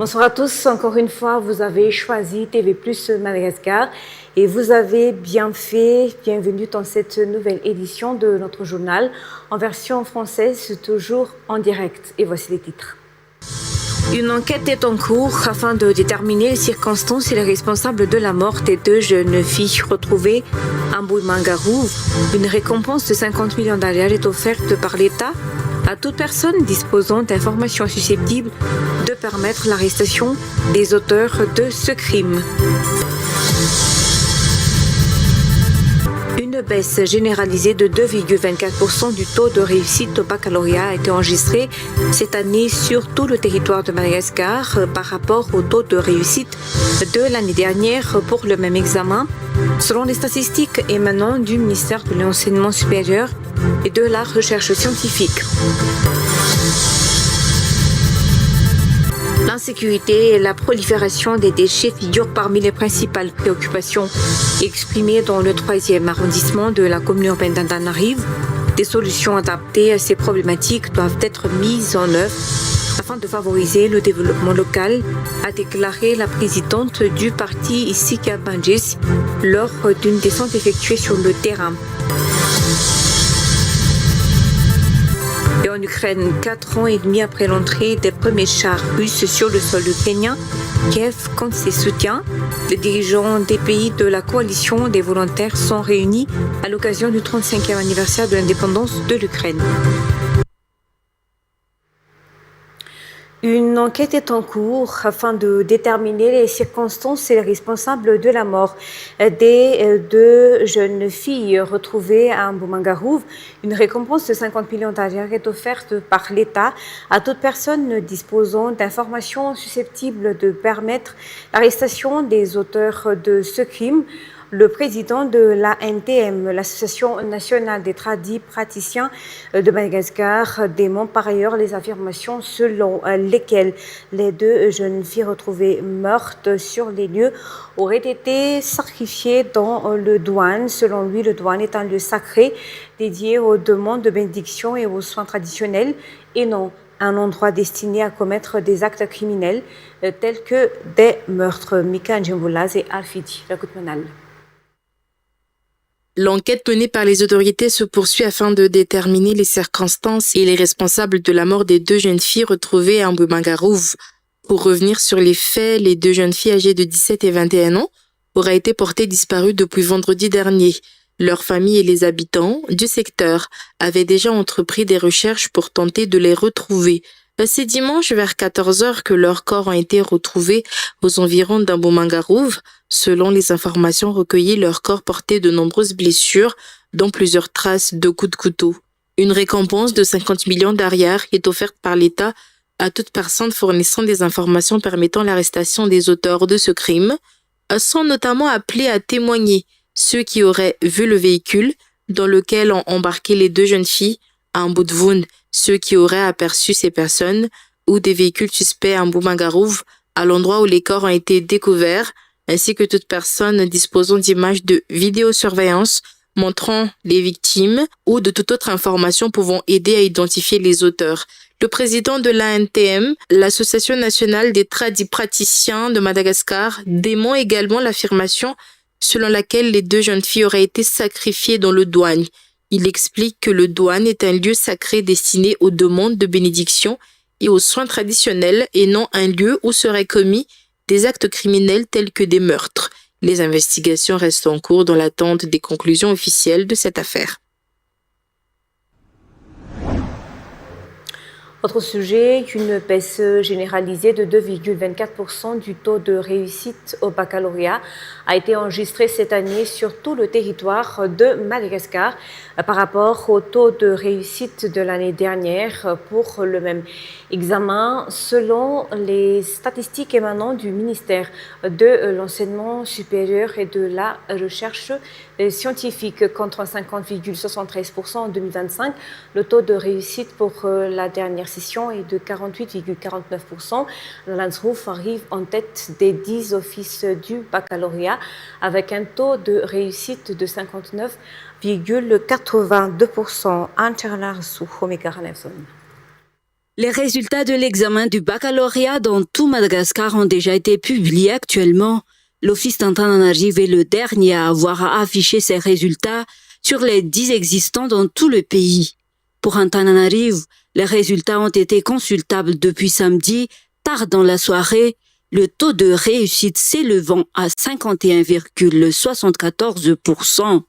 Bonsoir à tous. Encore une fois, vous avez choisi TV Plus Madagascar et vous avez bien fait. Bienvenue dans cette nouvelle édition de notre journal en version française, toujours en direct. Et voici les titres. Une enquête est en cours afin de déterminer les circonstances et les responsables de la mort des deux jeunes filles retrouvées à Boumangarou. Une récompense de 50 millions d'alias est offerte par l'État à toute personne disposant d'informations susceptibles de permettre l'arrestation des auteurs de ce crime. Une baisse généralisée de 2,24% du taux de réussite au baccalauréat a été enregistrée cette année sur tout le territoire de Madagascar par rapport au taux de réussite de l'année dernière pour le même examen, selon les statistiques émanant du ministère de l'Enseignement supérieur et de la Recherche scientifique. L'insécurité et la prolifération des déchets figurent parmi les principales préoccupations exprimées dans le 3e arrondissement de la commune urbaine d'Antananarivo. Des solutions adaptées à ces problématiques doivent être mises en œuvre afin de favoriser le développement local, a déclaré la présidente du parti Sika Bangis lors d'une descente effectuée sur le terrain. Et en Ukraine, 4 ans et demi après l'entrée des premiers chars russes sur le sol ukrainien, Kiev compte ses soutiens. Les dirigeants des pays de la coalition des volontaires sont réunis à l'occasion du 35e anniversaire de l'indépendance de l'Ukraine. Une enquête est en cours afin de déterminer les circonstances et les responsables de la mort des deux jeunes filles retrouvées à Boumangarou. Une récompense de 50 millions d'alias est offerte par l'État à toute personne disposant d'informations susceptibles de permettre l'arrestation des auteurs de ce crime. Le président de l'ANTM, l'Association nationale des praticiens de Madagascar, dément par ailleurs les affirmations selon lesquelles les deux jeunes filles retrouvées mortes sur les lieux auraient été sacrifiées dans le douane. Selon lui, le douane est un lieu sacré dédié aux demandes de bénédiction et aux soins traditionnels et non un endroit destiné à commettre des actes criminels tels que des meurtres. Mika Ndjimboulaz et Alfidi Rakutmanal. L'enquête menée par les autorités se poursuit afin de déterminer les circonstances et les responsables de la mort des deux jeunes filles retrouvées à Boumangarou. Pour revenir sur les faits, les deux jeunes filles âgées de 17 et 21 ans auraient été portées disparues depuis vendredi dernier. Leurs familles et les habitants du secteur avaient déjà entrepris des recherches pour tenter de les retrouver. C'est dimanche vers 14h que leurs corps ont été retrouvés aux environs d'Boumangarou. Selon les informations recueillies, leurs corps portaient de nombreuses blessures, dont plusieurs traces de coups de couteau. Une récompense de 50 millions d'alias est offerte par l'État à toute personne fournissant des informations permettant l'arrestation des auteurs de ce crime. Sont notamment appelés à témoigner ceux qui auraient vu le véhicule dans lequel ont embarqué les deux jeunes filles à Mbudvoun, ceux qui auraient aperçu ces personnes ou des véhicules suspects à Boumangarou à l'endroit où les corps ont été découverts, ainsi que toute personne disposant d'images de vidéosurveillance montrant les victimes ou de toute autre information pouvant aider à identifier les auteurs. Le président de l'ANTM, l'Association nationale des praticiens de Madagascar, dément également l'affirmation selon laquelle les deux jeunes filles auraient été sacrifiées dans le douane. Il explique que le douane est un lieu sacré destiné aux demandes de bénédiction et aux soins traditionnels et non un lieu où seraient commis des actes criminels tels que des meurtres. Les investigations restent en cours dans l'attente des conclusions officielles de cette affaire. Autre sujet, une baisse généralisée de 2,24% du taux de réussite au baccalauréat a été enregistrée cette année sur tout le territoire de Madagascar par rapport au taux de réussite de l'année dernière pour le même examen, selon les statistiques émanant du ministère de l'Enseignement supérieur et de la Recherche scientifique. Contre 50,73% en 2025, le taux de réussite pour la dernière session est de 48,49%. L'Ansruf arrive en tête des 10 offices du baccalauréat avec un taux de réussite de 59,82%. Les résultats de l'examen du baccalauréat dans tout Madagascar ont déjà été publiés actuellement. L'Office d'Antananarivo est le dernier à avoir affiché ses résultats sur les 10 existants dans tout le pays. Pour Antananarivo, les résultats ont été consultables depuis samedi, tard dans la soirée, le taux de réussite s'élevant à 51,74%.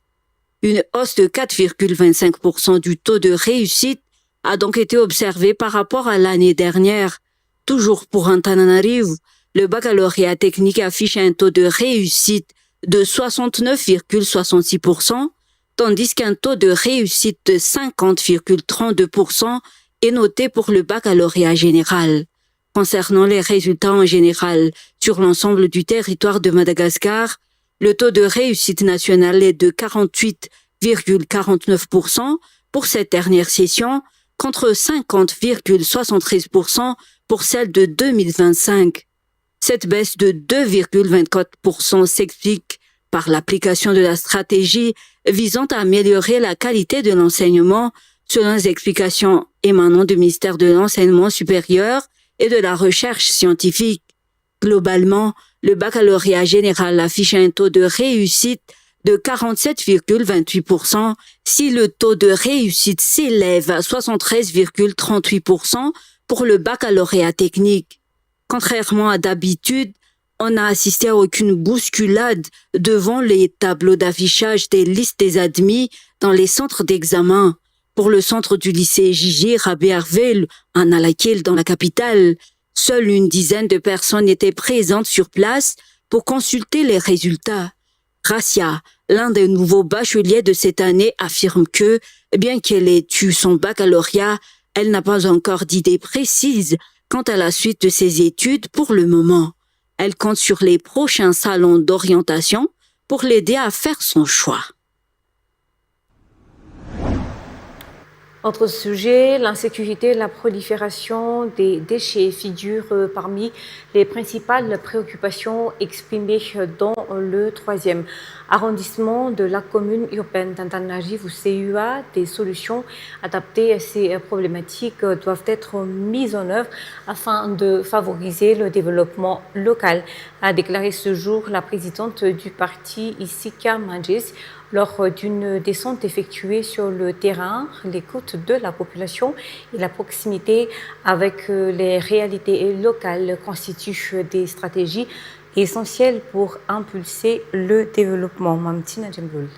Une hausse de 4,25% du taux de réussite a donc été observée par rapport à l'année dernière. Toujours pour Antananarivo, le baccalauréat technique affiche un taux de réussite de 69,66%, tandis qu'un taux de réussite de 50,32% est noté pour le baccalauréat général. Concernant les résultats en général sur l'ensemble du territoire de Madagascar, le taux de réussite national est de 48,49% pour cette dernière session, contre 50,73% pour celle de 2025. Cette baisse de 2,24% s'explique par l'application de la stratégie visant à améliorer la qualité de l'enseignement, selon les explications émanant du ministère de l'Enseignement supérieur et de la Recherche scientifique. Globalement, le baccalauréat général affiche un taux de réussite de 47,28% si le taux de réussite s'élève à 73,38% pour le baccalauréat technique. Contrairement à d'habitude, on n'a assisté à aucune bousculade devant les tableaux d'affichage des listes des admis dans les centres d'examen. Pour le centre du lycée Gigi Rabéarville, en Alakil dans la capitale, seule une dizaine de personnes étaient présentes sur place pour consulter les résultats. Gracia, l'un des nouveaux bacheliers de cette année, affirme que, bien qu'elle ait eu son baccalauréat, elle n'a pas encore d'idée précise quant à la suite de ses études pour le moment. Elle compte sur les prochains salons d'orientation pour l'aider à faire son choix. Autre sujet, l'insécurité et la prolifération des déchets figurent parmi les principales préoccupations exprimées dans le 3e arrondissement de la commune urbaine d'Antananarivo, CUA. Des solutions adaptées à ces problématiques doivent être mises en œuvre afin de favoriser le développement local, a déclaré ce jour la présidente du parti Isika Mangis lors d'une descente effectuée sur le terrain. L'écoute de la population et la proximité avec les réalités locales constituent des stratégies essentielles pour impulser le développement. Mamtina Djemboul.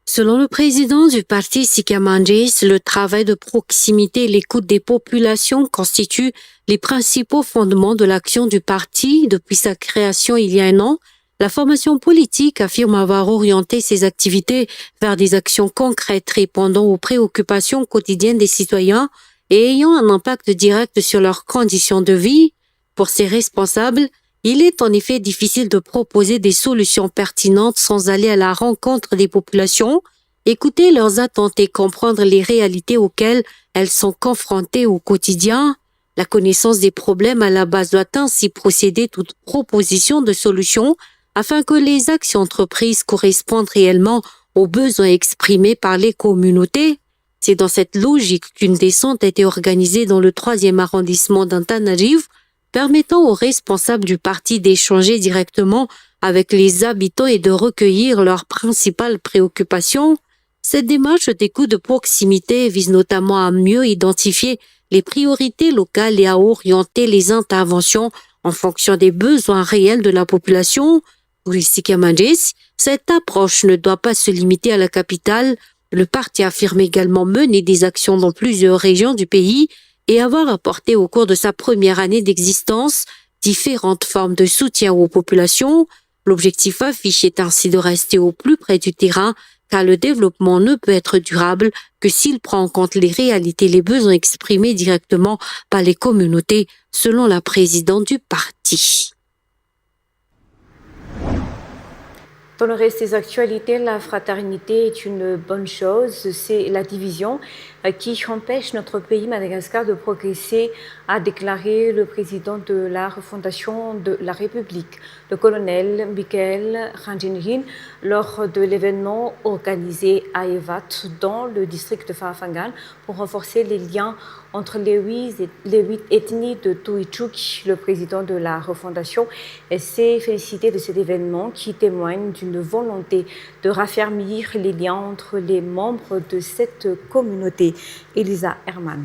Selon le président du parti Sika Mangis, le travail de proximité et l'écoute des populations constituent les principaux fondements de l'action du parti depuis sa création il y a un an. La formation politique affirme avoir orienté ses activités vers des actions concrètes répondant aux préoccupations quotidiennes des citoyens et ayant un impact direct sur leurs conditions de vie. Pour ces responsables, il est en effet difficile de proposer des solutions pertinentes sans aller à la rencontre des populations, écouter leurs attentes et comprendre les réalités auxquelles elles sont confrontées au quotidien. La connaissance des problèmes à la base doit ainsi procéder toute proposition de solution afin que les actions entreprises correspondent réellement aux besoins exprimés par les communautés. C'est dans cette logique qu'une descente a été organisée dans le 3e arrondissement d'Antananarivo, permettant aux responsables du parti d'échanger directement avec les habitants et de recueillir leurs principales préoccupations. Cette démarche d'écoute de proximité vise notamment à mieux identifier les priorités locales et à orienter les interventions en fonction des besoins réels de la population. Pour Isika Mangis, cette approche ne doit pas se limiter à la capitale. Le parti affirme également mener des actions dans plusieurs régions du pays et avoir apporté au cours de sa première année d'existence différentes formes de soutien aux populations. L'objectif affiché est ainsi de rester au plus près du terrain, car le développement ne peut être durable que s'il prend en compte les réalités et les besoins exprimés directement par les communautés, selon la présidente du parti. Dans le reste des actualités, la fraternité est une bonne chose. C'est la division qui empêche notre pays, Madagascar, de progresser, a déclaré le président de la refondation de la République, le colonel Michael Ranjinhin, lors de l'événement organisé à Evat, dans le district de Farafangan, pour renforcer les liens entre les huit ethnies de Tuichuk. Le président de la refondation s'est félicité de cet événement qui témoigne d'une volonté de raffermir les liens entre les membres de cette communauté. Elisa Herman.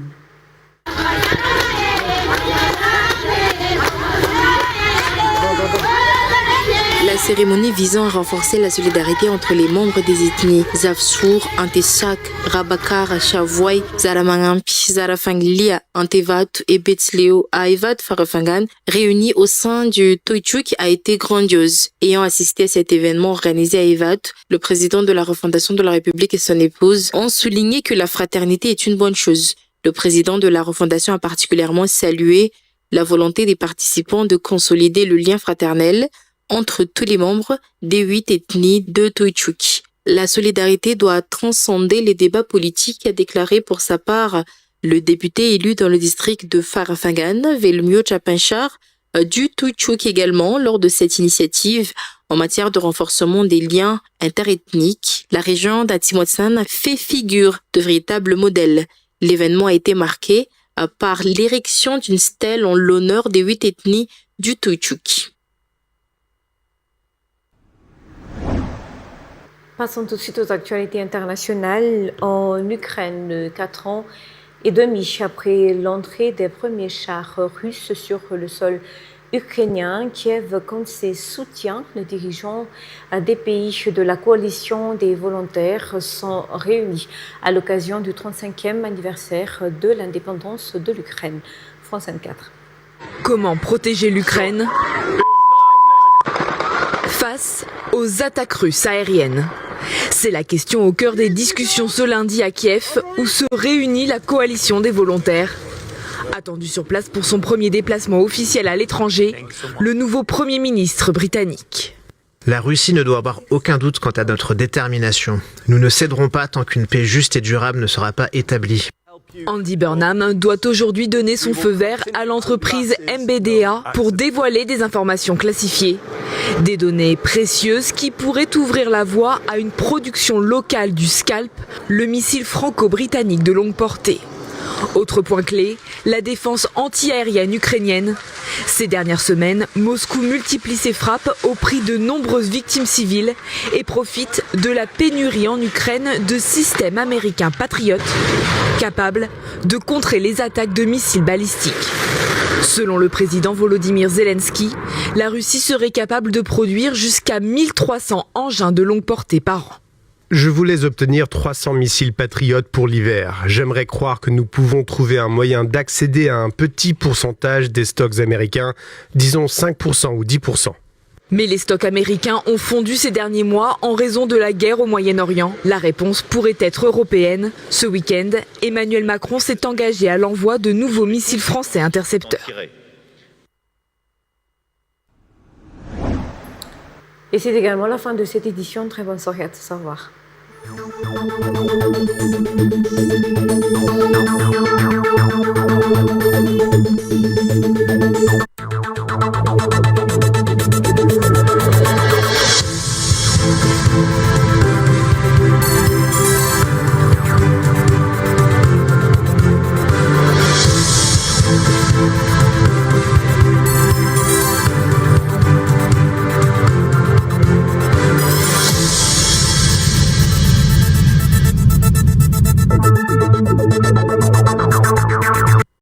La cérémonie visant à renforcer la solidarité entre les membres des ethnies Zavsour, Anteshak, Rabakar, Chavouay, Zaramangampi, Zarafanglia, Antevat et Betsleo à Evat Farafangan, réunis au sein du Toichuk, a été grandiose. Ayant assisté à cet événement organisé à Evat, le président de la refondation de la République et son épouse ont souligné que la fraternité est une bonne chose. Le président de la refondation a particulièrement salué la volonté des participants de consolider le lien fraternel entre tous les membres des 8 ethnies de Toichuk. La solidarité doit transcender les débats politiques, a déclaré pour sa part le député élu dans le district de Farafangan, Velmio Chapanchar, du Toichuk également, lors de cette initiative en matière de renforcement des liens interethniques. La région d'Atimotsan fait figure de véritable modèle. L'événement a été marqué par l'érection d'une stèle en l'honneur des 8 ethnies du Toichuk. Passons tout de suite aux actualités internationales. En Ukraine, 4 ans et demi après l'entrée des premiers chars russes sur le sol ukrainien, Kiev compte ses soutiens. Les dirigeants des pays de la coalition des volontaires sont réunis à l'occasion du 35e anniversaire de l'indépendance de l'Ukraine. France 24. Comment protéger l'Ukraine face aux attaques russes aériennes? C'est la question au cœur des discussions ce lundi à Kiev, où se réunit la coalition des volontaires. Attendu sur place pour son premier déplacement officiel à l'étranger, le nouveau Premier ministre britannique. La Russie ne doit avoir aucun doute quant à notre détermination. Nous ne céderons pas tant qu'une paix juste et durable ne sera pas établie. Andy Burnham doit aujourd'hui donner son feu vert à l'entreprise MBDA pour dévoiler des informations classifiées. Des données précieuses qui pourraient ouvrir la voie à une production locale du Scalp, le missile franco-britannique de longue portée. Autre point clé, la défense anti-aérienne ukrainienne. Ces dernières semaines, Moscou multiplie ses frappes au prix de nombreuses victimes civiles et profite de la pénurie en Ukraine de systèmes américains patriotes capables de contrer les attaques de missiles balistiques. Selon le président Volodymyr Zelensky, la Russie serait capable de produire jusqu'à 1300 engins de longue portée par an. Je voulais obtenir 300 missiles patriotes pour l'hiver. J'aimerais croire que nous pouvons trouver un moyen d'accéder à un petit pourcentage des stocks américains, disons 5% ou 10%. Mais les stocks américains ont fondu ces derniers mois en raison de la guerre au Moyen-Orient. La réponse pourrait être européenne. Ce week-end, Emmanuel Macron s'est engagé à l'envoi de nouveaux missiles français intercepteurs. Et c'est également la fin de cette édition. Très bonne soirée à tous. Au revoir.